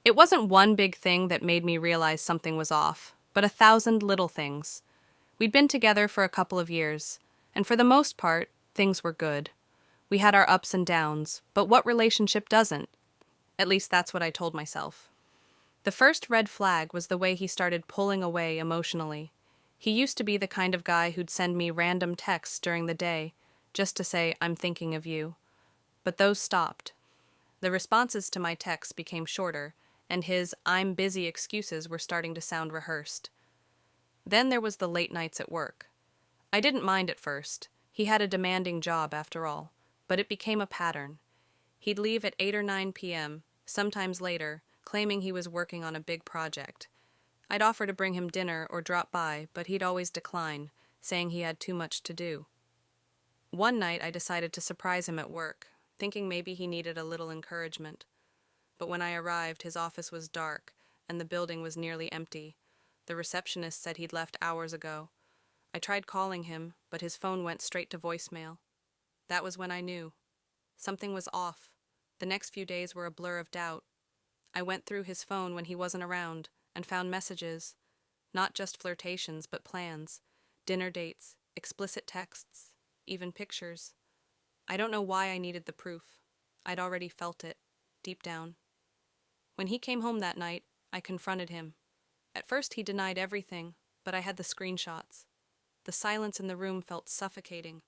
It wasn't one big thing that made me realize something was off, but 1,000 little things. We'd been together for a couple of years, and for the most part, things were good. We had our ups and downs, but what relationship doesn't? At least that's what I told myself. The first red flag was the way he started pulling away emotionally. He used to be the kind of guy who'd send me random texts during the day, just to say, "I'm thinking of you." But those stopped. The responses to my texts became shorter, and his "I'm busy" excuses were starting to sound rehearsed. Then there was the late nights at work. I didn't mind at first. He had a demanding job, after all, but it became a pattern. He'd leave at 8 or 9 p.m., sometimes later, claiming he was working on a big project. I'd offer to bring him dinner or drop by, but he'd always decline, saying he had too much to do. One night I decided to surprise him at work, thinking maybe he needed a little encouragement. But when I arrived, his office was dark, and the building was nearly empty. The receptionist said he'd left hours ago. I tried calling him, but his phone went straight to voicemail. That was when I knew. Something was off. The next few days were a blur of doubt. I went through his phone when he wasn't around and found messages. Not just flirtations, but plans, dinner dates, explicit texts, even pictures. I don't know why I needed the proof. I'd already felt it, deep down. When he came home that night, I confronted him. At first he denied everything, but I had the screenshots. The silence in the room felt suffocating,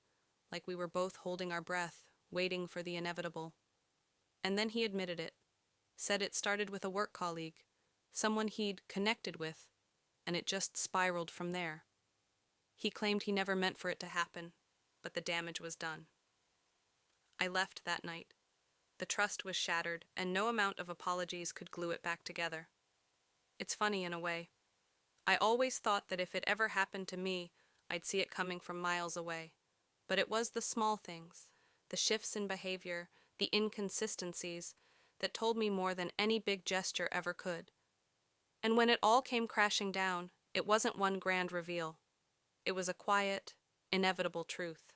like we were both holding our breath, waiting for the inevitable. And then he admitted it, said it started with a work colleague, someone he'd connected with, and it just spiraled from there. He claimed he never meant for it to happen, but the damage was done. I left that night. The trust was shattered, and no amount of apologies could glue it back together. It's funny in a way. I always thought that if it ever happened to me, I'd see it coming from miles away. But it was the small things, the shifts in behavior, the inconsistencies, that told me more than any big gesture ever could. And when it all came crashing down, it wasn't one grand reveal. It was a quiet, inevitable truth.